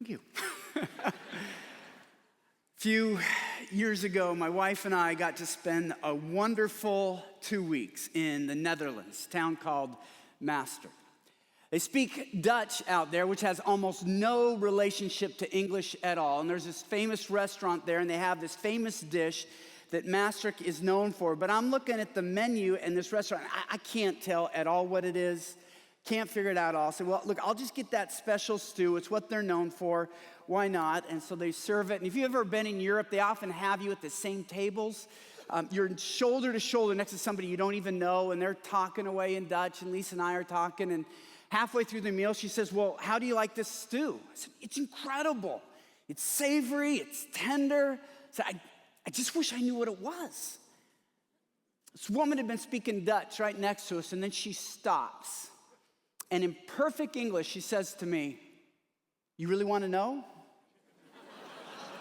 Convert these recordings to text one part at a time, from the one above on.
Thank you. A few years ago, my wife and I got to spend a wonderful 2 weeks in the Netherlands, a town called Maastricht. They speak Dutch out there, which has almost no relationship to English at all. And there's this famous restaurant there, and they have this famous dish that Maastricht is known for. But I'm looking at the menu in this restaurant. I can't tell at all what it is. Can't figure it out at all. So, well, look, I'll just get that special stew. It's what they're known for. Why not? And so they serve it. And if you've ever been in Europe, they often have you at the same tables. You're shoulder to shoulder next to somebody you don't even know, and they're talking away in Dutch, and Lisa and I are talking, and halfway through the meal, she says, well, how do you like this stew? I said, it's incredible. It's savory, it's tender. So I just wish I knew what it was. This woman had been speaking Dutch right next to us, and then she stops. And in perfect English, she says to me, you really want to know?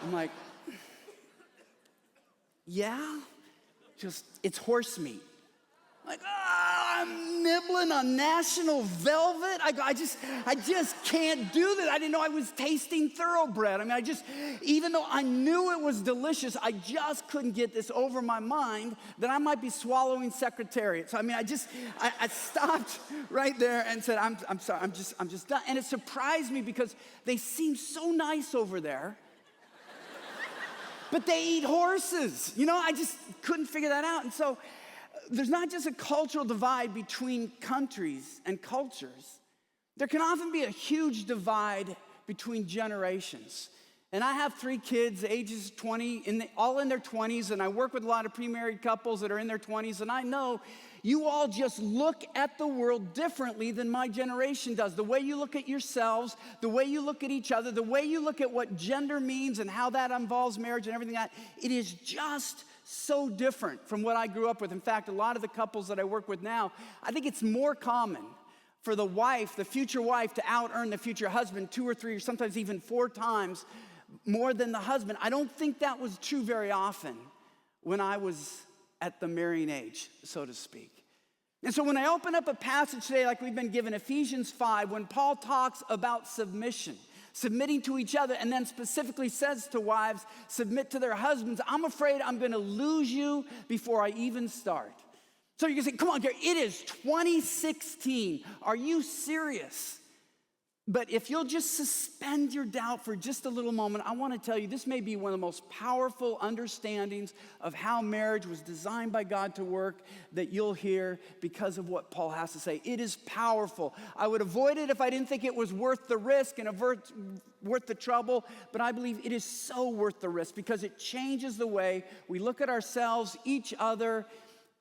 I'm like, yeah, it's horse meat. Like, I'm nibbling on national velvet. I just can't do this. I didn't know I was tasting thoroughbred. I mean, even though I knew it was delicious, I just couldn't get this over my mind that I might be swallowing Secretariat. So, I mean, I stopped right there and said, I'm sorry, I'm just done. And it surprised me because they seem so nice over there, but they eat horses. You know, I just couldn't figure that out. And so, there's not just a cultural divide between countries and cultures. There can often be a huge divide between generations. And I have 3 kids, ages 20, all in their 20s, and I work with a lot of pre-married couples that are in their 20s, and I know you all just look at the world differently than my generation does. The way you look at yourselves, the way you look at each other, the way you look at what gender means and how that involves marriage and everything like that, it is just so different from what I grew up with. In fact, a lot of the couples that I work with now, I think it's more common for the wife, the future wife, to out-earn the future husband 2 or 3 or sometimes even 4 times more than the husband. I don't think that was true very often when I was at the marrying age, so to speak. And so when I open up a passage today like we've been given, Ephesians 5, when Paul talks about submitting to each other, and then specifically says to wives, submit to their husbands, I'm afraid I'm going to lose you before I even start. So you can say, come on, Gary, it is 2016. Are you serious? But if you'll just suspend your doubt for just a little moment, I want to tell you this may be one of the most powerful understandings of how marriage was designed by God to work that you'll hear because of what Paul has to say. It is powerful. I would avoid it if I didn't think it was worth the risk and worth the trouble, but I believe it is so worth the risk because it changes the way we look at ourselves, each other,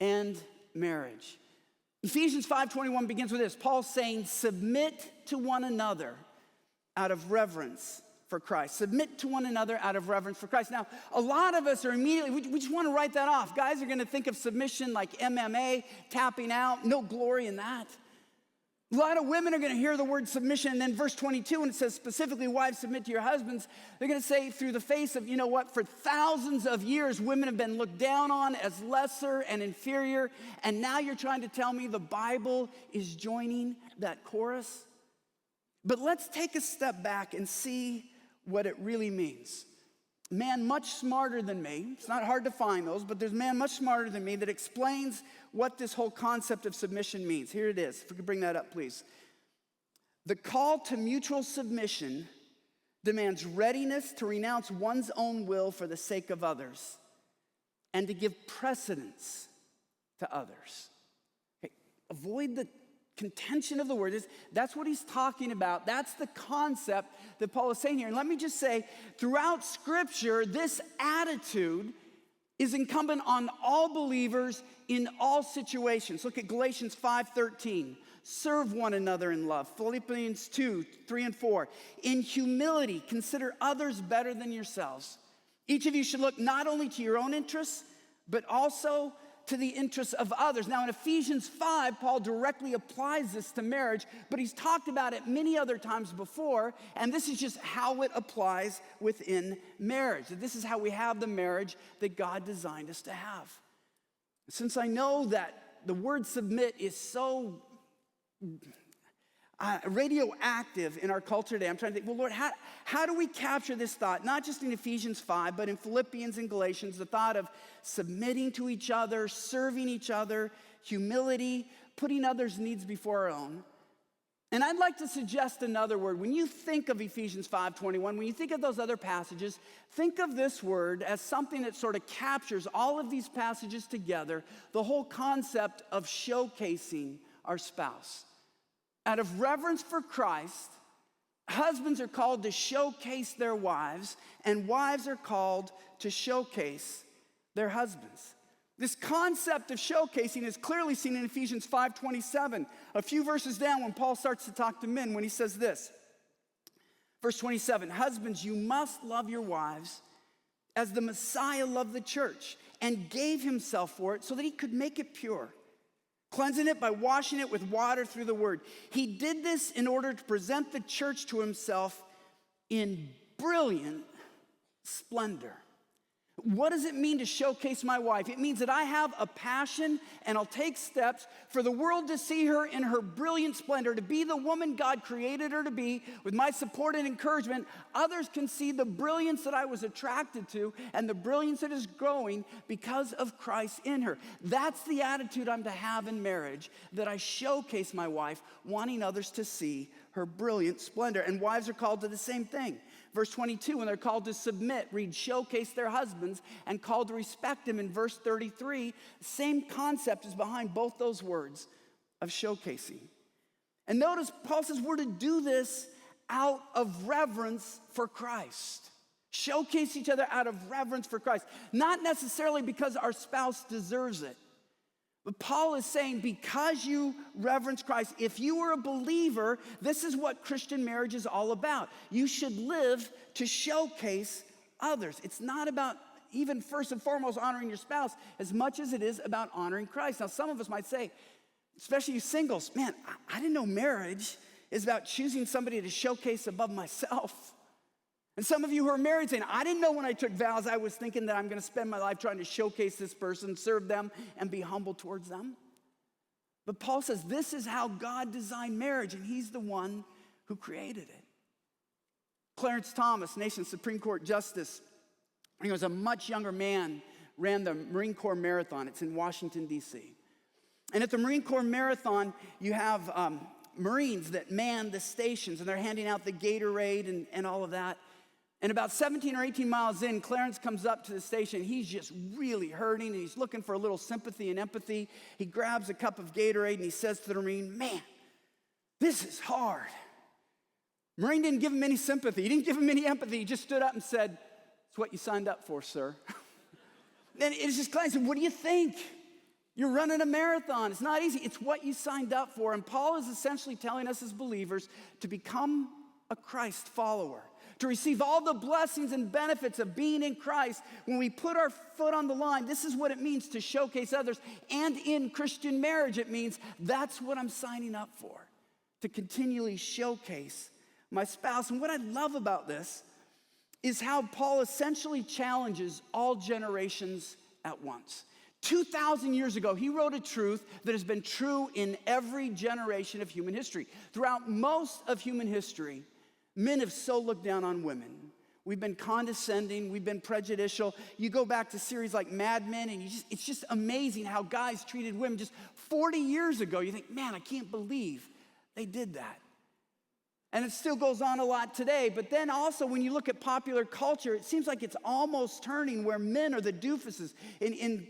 and marriage. Ephesians 5:21 begins with this. Paul's saying, submit to one another out of reverence for Christ. Submit to one another out of reverence for Christ. Now, a lot of us are immediately, we just want to write that off. Guys are going to think of submission like MMA, tapping out, no glory in that. A lot of women are going to hear the word submission, and then verse 22, when it says specifically, wives, submit to your husbands, they're going to say through the face of, you know what, for thousands of years, women have been looked down on as lesser and inferior, and now you're trying to tell me the Bible is joining that chorus? But let's take a step back and see what it really means. Man much smarter than me, it's not hard to find those, but there's a man much smarter than me that explains what this whole concept of submission means. Here it is. If we could bring that up, please. The call to mutual submission demands readiness to renounce one's own will for the sake of others and to give precedence to others. Okay. Avoid the contention of the word. That's what he's talking about. That's the concept that Paul is saying here. And let me just say, throughout Scripture, this attitude is incumbent on all believers in all situations. Look at Galatians 5:13. Serve one another in love. Philippians 2:3 and 4. In humility, consider others better than yourselves. Each of you should look not only to your own interests, but also to the interests of others. Now in Ephesians 5, Paul directly applies this to marriage, but he's talked about it many other times before, and this is just how it applies within marriage. This is how we have the marriage that God designed us to have. Since I know that the word submit is so radioactive in our culture today. I'm trying to think, well, Lord, how do we capture this thought, not just in Ephesians 5, but in Philippians and Galatians, the thought of submitting to each other, serving each other, humility, putting others' needs before our own. And I'd like to suggest another word. When you think of Ephesians 5:21, when you think of those other passages, think of this word as something that sort of captures all of these passages together, the whole concept of showcasing our spouse. Out of reverence for Christ, husbands are called to showcase their wives, and wives are called to showcase their husbands. This concept of showcasing is clearly seen in Ephesians 5:27, a few verses down when Paul starts to talk to men when he says this. Verse 27, husbands, you must love your wives as the Messiah loved the church and gave himself for it so that he could make it pure, cleansing it by washing it with water through the word. He did this in order to present the church to himself in brilliant splendor. What does it mean to showcase my wife? It means that I have a passion and I'll take steps for the world to see her in her brilliant splendor, to be the woman God created her to be. With my support and encouragement, others can see the brilliance that I was attracted to and the brilliance that is growing because of Christ in her. That's the attitude I'm to have in marriage, that I showcase my wife, wanting others to see her brilliant splendor. And wives are called to the same thing. Verse 22, when they're called to submit, read showcase their husbands, and called to respect them in verse 33. Same concept is behind both those words of showcasing. And notice Paul says we're to do this out of reverence for Christ. Showcase each other out of reverence for Christ. Not necessarily because our spouse deserves it. But Paul is saying because you reverence Christ, if you are a believer, this is what Christian marriage is all about. You should live to showcase others. It's not about even first and foremost honoring your spouse as much as it is about honoring Christ. Now, some of us might say, especially you singles, man, I didn't know marriage is about choosing somebody to showcase above myself. And some of you who are married saying, I didn't know when I took vows I was thinking that I'm going to spend my life trying to showcase this person, serve them, and be humble towards them. But Paul says this is how God designed marriage, and he's the one who created it. Clarence Thomas, nation's Supreme Court Justice, he was a much younger man, ran the Marine Corps Marathon. It's in Washington, D.C. And at the Marine Corps Marathon, you have Marines that man the stations, and they're handing out the Gatorade and all of that. And about 17 or 18 miles in, Clarence comes up to the station. He's just really hurting, and he's looking for a little sympathy and empathy. He grabs a cup of Gatorade, and he says to the Marine, man, this is hard. Marine didn't give him any sympathy. He didn't give him any empathy. He just stood up and said, it's what you signed up for, sir. And it's just Clarence said, what do you think? You're running a marathon. It's not easy. It's what you signed up for. And Paul is essentially telling us as believers to become a Christ follower, to receive all the blessings and benefits of being in Christ. When we put our foot on the line, this is what it means to showcase others. And in Christian marriage, it means that's what I'm signing up for, to continually showcase my spouse. And what I love about this is how Paul essentially challenges all generations at once. 2,000 years ago, he wrote a truth that has been true in every generation of human history. Throughout most of human history, men have so looked down on women. We've been condescending, we've been prejudicial. You go back to series like Mad Men, and it's just amazing how guys treated women just 40 years ago. You think, man, I can't believe they did that. And it still goes on a lot today. But then also when you look at popular culture, it seems like it's almost turning where men are the doofuses. In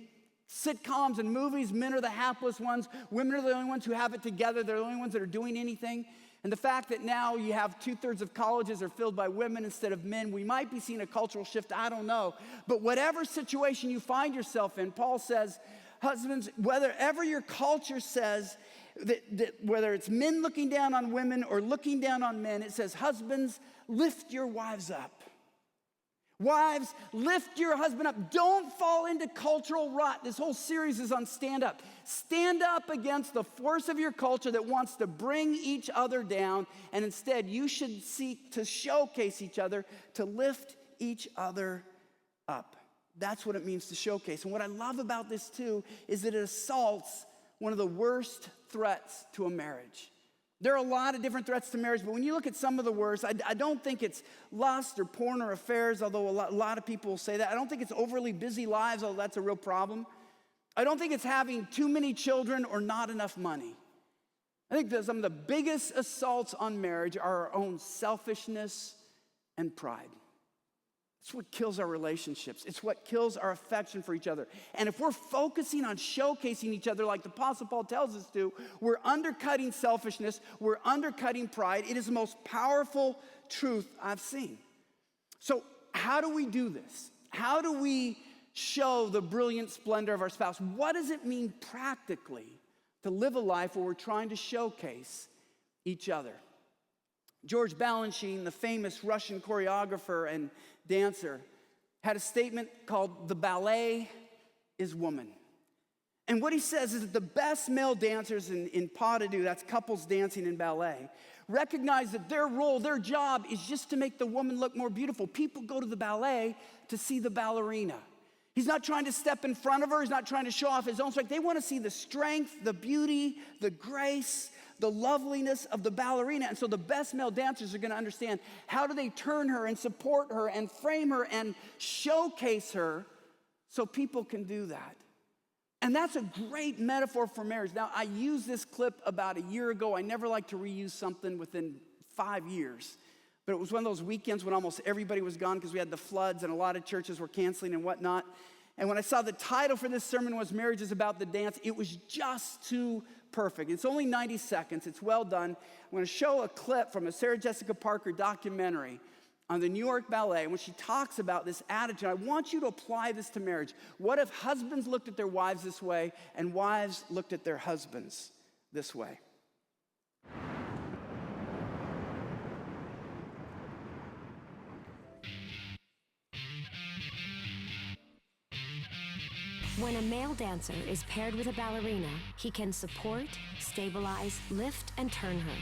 sitcoms and movies, men are the hapless ones. Women are the only ones who have it together. They're the only ones that are doing anything. And the fact that now you have 2/3 of colleges are filled by women instead of men, we might be seeing a cultural shift, I don't know. But whatever situation you find yourself in, Paul says, husbands, whatever your culture says, that whether it's men looking down on women or looking down on men, it says, husbands, lift your wives up. Wives, lift your husband up. Don't fall into cultural rot. This whole series is on stand up. Stand up against the force of your culture that wants to bring each other down, and instead you should seek to showcase each other, to lift each other up. That's what it means to showcase. And what I love about this too is that it assaults one of the worst threats to a marriage, There are a lot of different threats to marriage, but when you look at some of the worst, I don't think it's lust or porn or affairs, although a lot of people will say that. I don't think it's overly busy lives, although that's a real problem. I don't think it's having too many children or not enough money. I think that some of the biggest assaults on marriage are our own selfishness and pride. It's what kills our relationships. It's what kills our affection for each other. And if we're focusing on showcasing each other like the Apostle Paul tells us to, we're undercutting selfishness, we're undercutting pride. It is the most powerful truth I've seen. So how do we do this? How do we show the brilliant splendor of our spouse? What does it mean practically to live a life where we're trying to showcase each other? George Balanchine, the famous Russian choreographer and dancer, had a statement called "The ballet is woman." And what he says is that the best male dancers in pas de deux, that's couples dancing in ballet, recognize that their role, their job is just to make the woman look more beautiful. People go to the ballet to see the ballerina. He's not trying to step in front of her. He's not trying to show off his own strength. They want to see the strength, the beauty, the grace, the loveliness of the ballerina. And so the best male dancers are going to understand how do they turn her and support her and frame her and showcase her so people can do that. And that's a great metaphor for marriage. Now, I used this clip about a year ago. I never like to reuse something within 5 years. But it was one of those weekends when almost everybody was gone because we had the floods and a lot of churches were canceling and whatnot. And when I saw the title for this sermon was Marriage is About the Dance, it was just too perfect. It's only 90 seconds. It's well done. I'm going to show a clip from a Sarah Jessica Parker documentary on the New York Ballet, when she talks about this attitude. I want you to apply this to marriage. What if husbands looked at their wives this way and wives looked at their husbands this way? When a male dancer is paired with a ballerina, he can support, stabilize, lift, and turn her,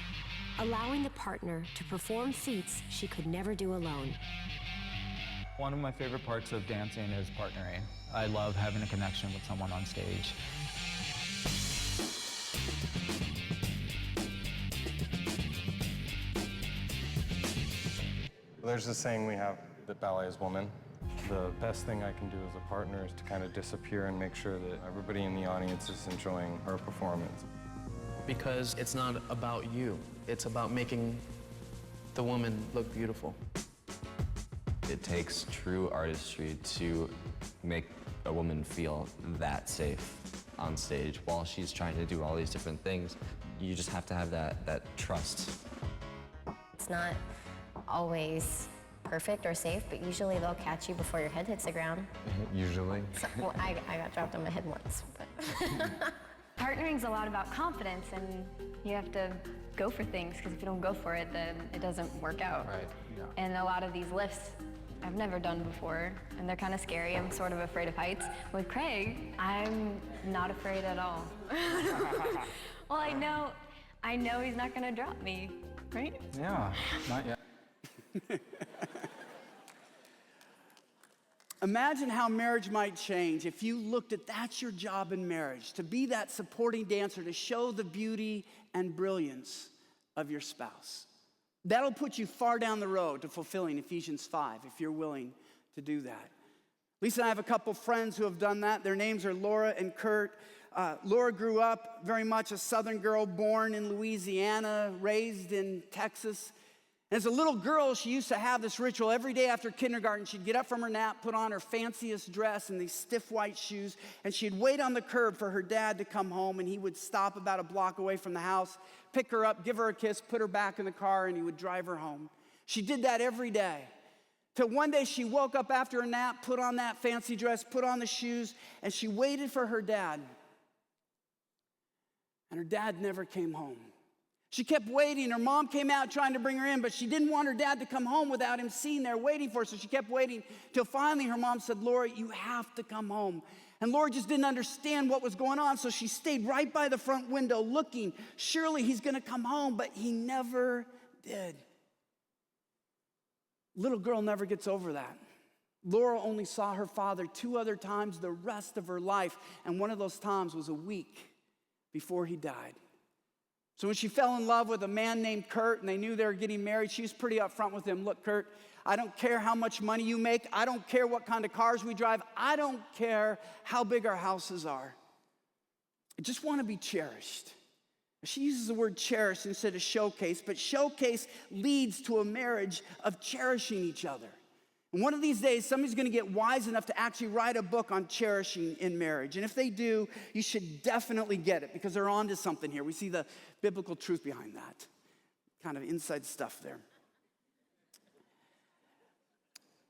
allowing the partner to perform feats she could never do alone. One of my favorite parts of dancing is partnering. I love having a connection with someone on stage. There's this saying we have that ballet is woman. The best thing I can do as a partner is to kind of disappear and make sure that everybody in the audience is enjoying her performance. Because it's not about you. It's about making the woman look beautiful. It takes true artistry to make a woman feel that safe on stage while she's trying to do all these different things. You just have to have that trust. It's not always perfect or safe, but usually they'll catch you before your head hits the ground. Usually. So, well, I got dropped on my head once, but. Partnering's a lot about confidence, and you have to go for things, because if you don't go for it, then it doesn't work out. Right, yeah. And a lot of these lifts I've never done before, and they're kind of scary. I'm sort of afraid of heights. With Craig, I'm not afraid at all. Well, I know he's not gonna drop me, right? Yeah, not yet. Imagine how marriage might change if you looked at that's your job in marriage, to be that supporting dancer, to show the beauty and brilliance of your spouse. That'll put you far down the road to fulfilling Ephesians 5 if you're willing to do that. Lisa and I have a couple friends who have done that. Their names are Laura and Kurt. Laura grew up very much a Southern girl, born in Louisiana, raised in Texas. And as a little girl, she used to have this ritual. Every day after kindergarten, she'd get up from her nap, put on her fanciest dress and these stiff white shoes, and she'd wait on the curb for her dad to come home, and he would stop about a block away from the house, pick her up, give her a kiss, put her back in the car, and he would drive her home. She did that every day. Till one day she woke up after a nap, put on that fancy dress, put on the shoes, and she waited for her dad. And her dad never came home. She kept waiting. Her mom came out trying to bring her in, but she didn't want her dad to come home without him sitting there waiting for her. So she kept waiting till finally her mom said, "Laura, you have to come home." And Laura just didn't understand what was going on, so she stayed right by the front window looking. Surely he's going to come home, but he never did. Little girl never gets over that. Laura only saw her father 2 other times the rest of her life, and one of those times was a week before he died. So when she fell in love with a man named Kurt and they knew they were getting married, she was pretty upfront with him. Look, Kurt, I don't care how much money you make. I don't care what kind of cars we drive. I don't care how big our houses are. I just want to be cherished. She uses the word cherish instead of showcase, but showcase leads to a marriage of cherishing each other. And one of these days, somebody's going to get wise enough to actually write a book on cherishing in marriage. And if they do, you should definitely get it because they're onto something here. We see the biblical truth behind that. Kind of inside stuff there.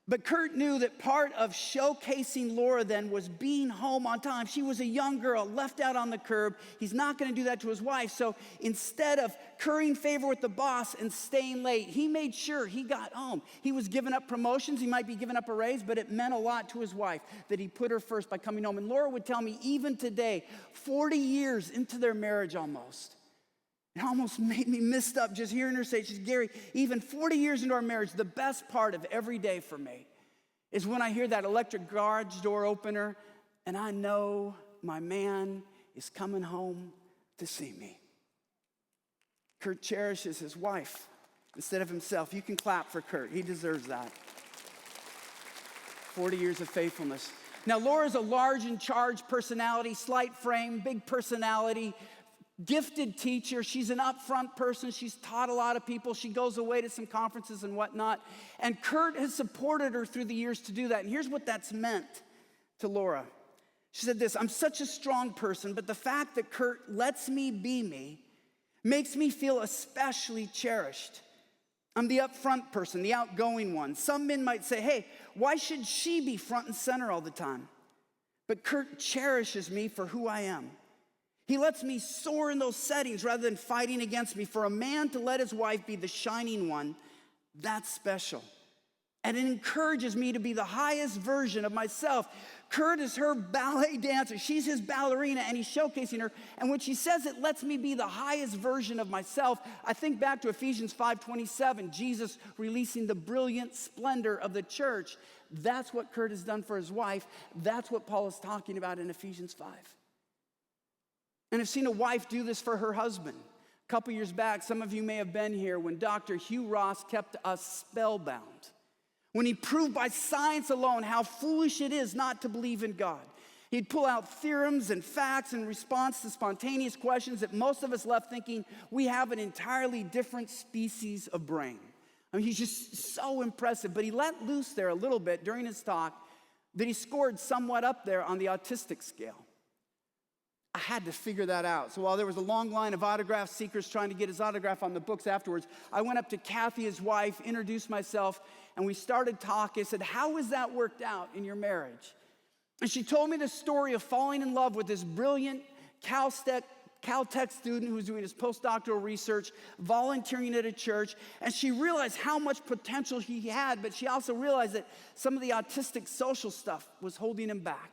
But Kurt knew that part of showcasing Laura then was being home on time. She was a young girl, left out on the curb. He's not going to do that to his wife. So instead of currying favor with the boss and staying late, he made sure he got home. He was giving up promotions. He might be giving up a raise, but it meant a lot to his wife that he put her first by coming home. And Laura would tell me even today, 40 years into their marriage almost, it almost made me messed up just hearing her say, she's Gary, even 40 years into our marriage, the best part of every day for me is when I hear that electric garage door opener and I know my man is coming home to see me. Kurt cherishes his wife instead of himself. You can clap for Kurt. He deserves that. 40 years of faithfulness. Now, Laura's a large and charged personality, slight frame, big personality, gifted teacher. She's an upfront person. She's taught a lot of people. She goes away to some conferences and whatnot. And Kurt has supported her through the years to do that. And here's what that's meant to Laura. She said this, I'm such a strong person, but the fact that Kurt lets me be me makes me feel especially cherished. I'm the upfront person, the outgoing one. Some men might say, hey, why should she be front and center all the time? But Kurt cherishes me for who I am. He lets me soar in those settings rather than fighting against me. For a man to let his wife be the shining one, that's special. And it encourages me to be the highest version of myself. Kurt is her ballet dancer. She's his ballerina, and he's showcasing her. And when she says it lets me be the highest version of myself, I think back to Ephesians 5:27, Jesus releasing the brilliant splendor of the church. That's what Kurt has done for his wife. That's what Paul is talking about in Ephesians 5. And I've seen a wife do this for her husband. A couple years back, some of you may have been here when Dr. Hugh Ross kept us spellbound. When he proved by science alone how foolish it is not to believe in God. He'd pull out theorems and facts in response to spontaneous questions that most of us left thinking we have an entirely different species of brain. I mean, he's just so impressive. But he let loose there a little bit during his talk that he scored somewhat up there on the autistic scale. I had to figure that out. So while there was a long line of autograph seekers trying to get his autograph on the books afterwards, I went up to Kathy, his wife, introduced myself, and we started talking. I said, how has that worked out in your marriage? And she told me the story of falling in love with this brilliant Caltech student who was doing his postdoctoral research, volunteering at a church, and she realized how much potential he had, but she also realized that some of the autistic social stuff was holding him back.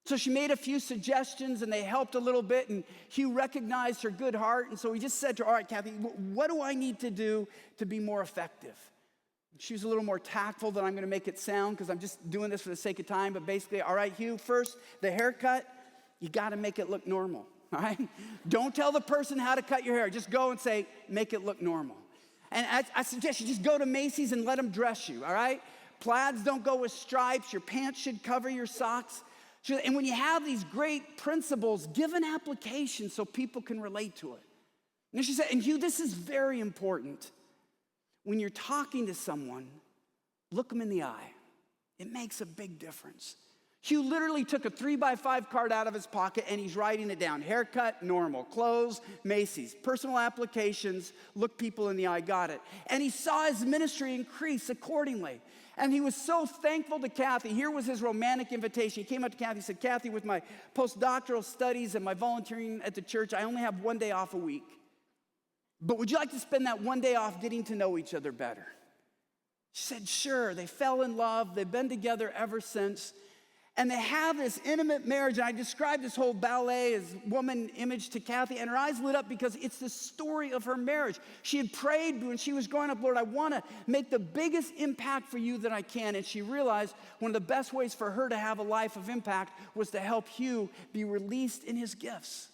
So she made a few suggestions, and they helped a little bit, and Hugh recognized her good heart, and so he just said to her, all right, Kathy, what do I need to do to be more effective? She was a little more tactful than I'm going to make it sound because I'm just doing this for the sake of time, but basically, all right, Hugh, first, the haircut, you got to make it look normal, all right? Don't tell the person how to cut your hair. Just go and say, make it look normal. And I suggest you just go to Macy's and let them dress you, all right? Plaids don't go with stripes. Your pants should cover your socks. And when you have these great principles, give an application so people can relate to it. And she said, and Hugh, this is very important. When you're talking to someone, look them in the eye. It makes a big difference. Hugh literally took a 3x5 card out of his pocket and he's writing it down. Haircut, normal. Clothes, Macy's. Personal applications, look people in the eye, got it. And he saw his ministry increase accordingly. And he was so thankful to Kathy. Here was his romantic invitation. He came up to Kathy and said, Kathy, with my postdoctoral studies and my volunteering at the church, I only have one day off a week. But would you like to spend that one day off getting to know each other better? She said, sure. They fell in love. They've been together ever since. And they have this intimate marriage. And I described this whole ballet as woman image to Kathy, and her eyes lit up because it's the story of her marriage. She had prayed when she was growing up, Lord, I want to make the biggest impact for you that I can. And she realized one of the best ways for her to have a life of impact was to help Hugh be released in his gifts.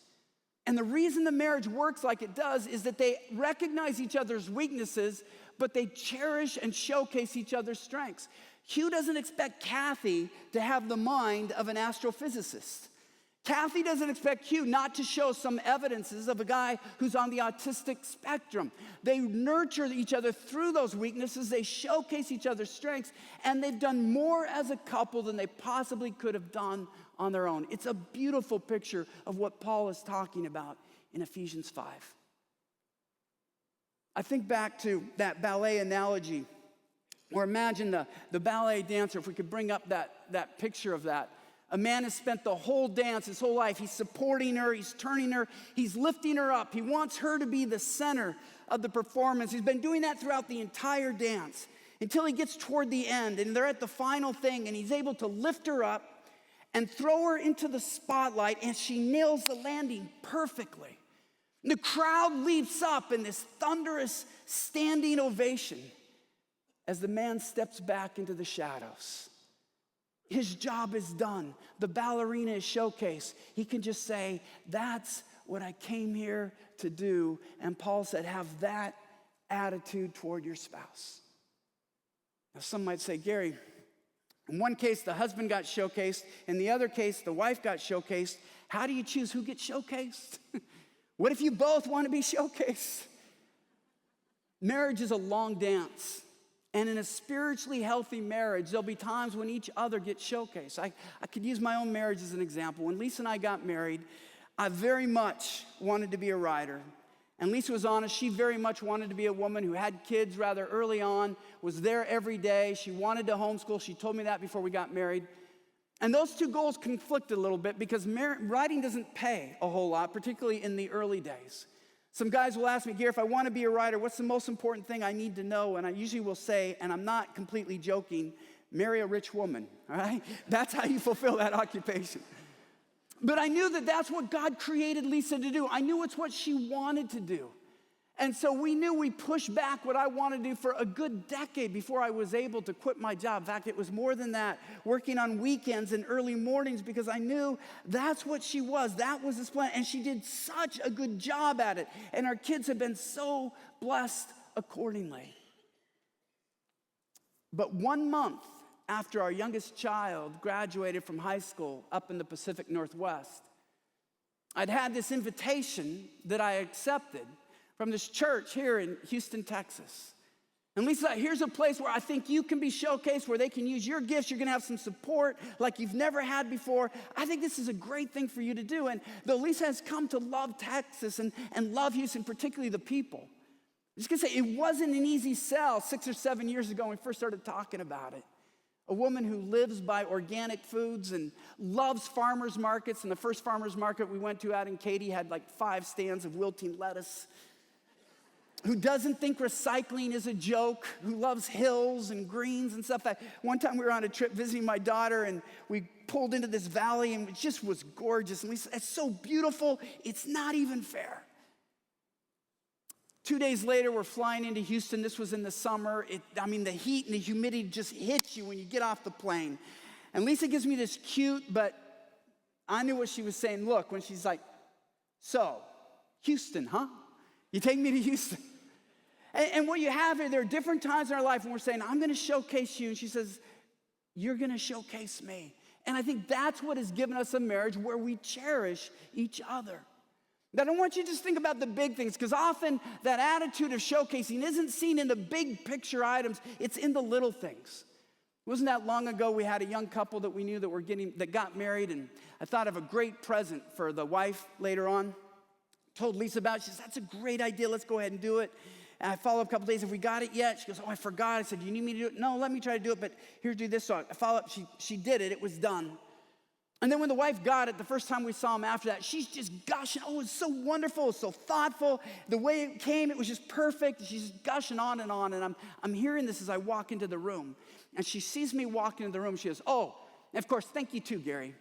And the reason the marriage works like it does is that they recognize each other's weaknesses, but they cherish and showcase each other's strengths. Hugh doesn't expect Kathy to have the mind of an astrophysicist. Kathy doesn't expect Hugh not to show some evidences of a guy who's on the autistic spectrum. They nurture each other through those weaknesses, they showcase each other's strengths, and they've done more as a couple than they possibly could have done on their own. It's a beautiful picture of what Paul is talking about in Ephesians 5. I think back to that ballet analogy, or imagine the ballet dancer, if we could bring up that picture of that. A man has spent the whole dance, his whole life, he's supporting her, he's turning her, he's lifting her up. He wants her to be the center of the performance. He's been doing that throughout the entire dance until he gets toward the end, and they're at the final thing, and he's able to lift her up and throw her into the spotlight, and she nails the landing perfectly. The crowd leaps up in this thunderous standing ovation as the man steps back into the shadows. His job is done. The ballerina is showcased. He can just say, that's what I came here to do. And Paul said, have that attitude toward your spouse. Now, some might say, Gary, in one case, the husband got showcased. In the other case, the wife got showcased. How do you choose who gets showcased? What if you both want to be showcased? Marriage is a long dance. And in a spiritually healthy marriage, there'll be times when each other gets showcased. I could use my own marriage as an example. When Lisa and I got married, I very much wanted to be a writer. And Lisa was honest, she very much wanted to be a woman who had kids rather early on, was there every day. She wanted to homeschool. She told me that before we got married. And those two goals conflicted a little bit because writing doesn't pay a whole lot, particularly in the early days. Some guys will ask me, Gary, if I want to be a writer, what's the most important thing I need to know? And I usually will say, and I'm not completely joking, marry a rich woman, all right? That's how you fulfill that occupation. But I knew that that's what God created Lisa to do. I knew it's what she wanted to do. And so we knew we pushed back what I wanted to do for a good decade before I was able to quit my job. In fact, it was more than that, working on weekends and early mornings because I knew that's what she was. That was this plan. And she did such a good job at it. And our kids have been so blessed accordingly. But 1 month after our youngest child graduated from high school up in the Pacific Northwest, I'd had this invitation that I accepted from this church here in Houston, Texas. And Lisa, here's a place where I think you can be showcased, where they can use your gifts. You're gonna have some support like you've never had before. I think this is a great thing for you to do. And though Lisa has come to love Texas and love Houston, particularly the people, I'm just gonna say it wasn't an easy sell 6 or 7 years ago when we first started talking about it. A woman who lives by organic foods and loves farmers markets. And the first farmers market we went to out in Katy had like 5 stands of wilting lettuce. Who doesn't think recycling is a joke, who loves hills and greens and stuff. One time we were on a trip visiting my daughter and we pulled into this valley and it just was gorgeous. And we said, it's so beautiful, it's not even fair. 2 days later, we're flying into Houston. This was in the summer. The heat and the humidity just hits you when you get off the plane. And Lisa gives me this cute, but I knew what she was saying look when she's like, so, Houston, huh? You take me to Houston? And what you have here, there are different times in our life when we're saying, I'm gonna showcase you. And she says, you're gonna showcase me. And I think that's what has given us a marriage where we cherish each other. Now, I don't want you to just think about the big things, because often that attitude of showcasing isn't seen in the big picture items, it's in the little things. It wasn't that long ago we had a young couple that we knew that got married, and I thought of a great present for the wife later on. Told Lisa about it. She says, that's a great idea, let's go ahead and do it. And I followed up a couple days, have we got it yet? She goes, oh, I forgot. I said, do you need me to do it? No, let me try to do it, but here, do this. So I followed up, she did it, it was done. And then when the wife got it, the first time we saw him after that, she's just gushing, oh, it's so wonderful, it's so thoughtful. The way it came, it was just perfect. She's just gushing on, and I'm hearing this as I walk into the room. And she sees me walk into the room, she goes, oh, and of course, thank you too, Gary.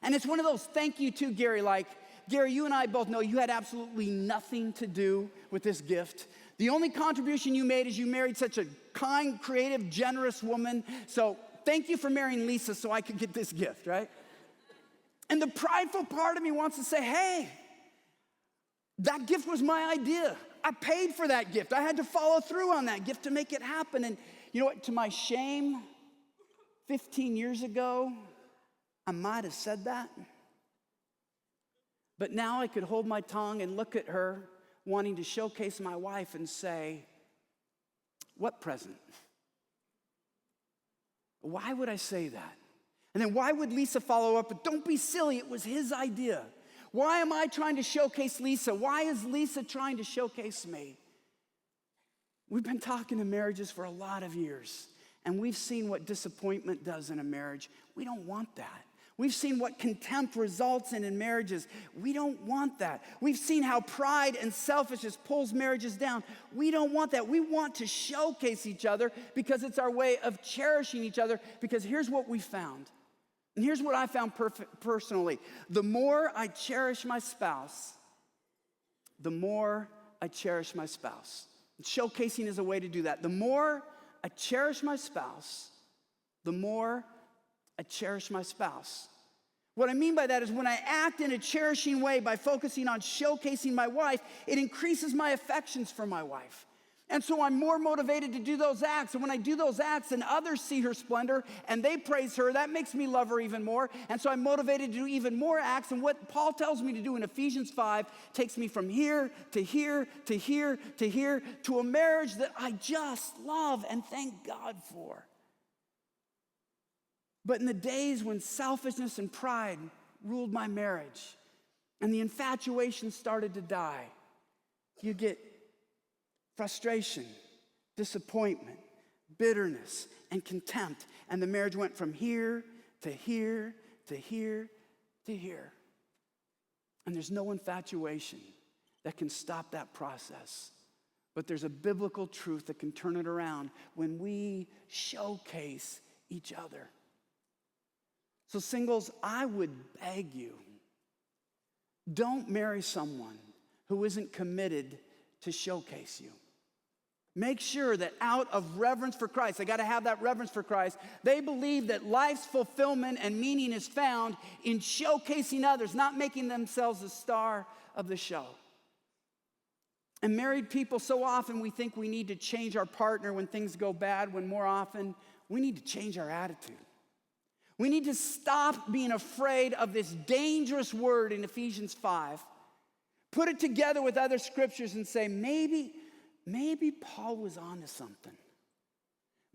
And it's one of those thank you too, Gary, like, Gary, you and I both know you had absolutely nothing to do with this gift. The only contribution you made is you married such a kind, creative, generous woman. So thank you for marrying Lisa so I could get this gift, right? And the prideful part of me wants to say, hey, that gift was my idea. I paid for that gift. I had to follow through on that gift to make it happen. And you know what? To my shame, 15 years ago, I might have said that. But now I could hold my tongue and look at her wanting to showcase my wife and say, what present? Why would I say that? And then why would Lisa follow up with, don't be silly, it was his idea. Why am I trying to showcase Lisa? Why is Lisa trying to showcase me? We've been talking to marriages for a lot of years, and we've seen what disappointment does in a marriage. We don't want that. We've seen what contempt results in marriages. We don't want that. We've seen how pride and selfishness pulls marriages down. We don't want that. We want to showcase each other because it's our way of cherishing each other, because here's what we found. And here's what I found personally. The more I cherish my spouse, the more I cherish my spouse. Showcasing is a way to do that. The more I cherish my spouse, the more I cherish my spouse. What I mean by that is when I act in a cherishing way by focusing on showcasing my wife, it increases my affections for my wife. And so I'm more motivated to do those acts. And when I do those acts and others see her splendor and they praise her, that makes me love her even more. And so I'm motivated to do even more acts. And what Paul tells me to do in Ephesians 5 takes me from here to here to here to here to a marriage that I just love and thank God for. But in the days when selfishness and pride ruled my marriage and the infatuation started to die, you get frustration, disappointment, bitterness, and contempt. And the marriage went from here to here to here to here. And there's no infatuation that can stop that process. But there's a biblical truth that can turn it around when we showcase each other. So singles, I would beg you, don't marry someone who isn't committed to showcase you. Make sure that out of reverence for Christ, they got to have that reverence for Christ, they believe that life's fulfillment and meaning is found in showcasing others, not making themselves the star of the show. And married people, so often we think we need to change our partner when things go bad, when more often we need to change our attitude. We need to stop being afraid of this dangerous word in Ephesians 5. Put it together with other scriptures and say, maybe Paul was onto something.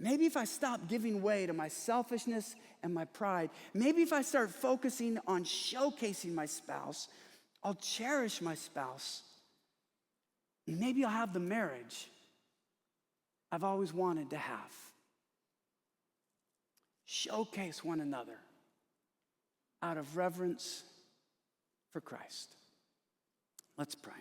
Maybe if I stop giving way to my selfishness and my pride, maybe if I start focusing on showcasing my spouse, I'll cherish my spouse. And maybe I'll have the marriage I've always wanted to have. Showcase one another out of reverence for Christ. Let's pray.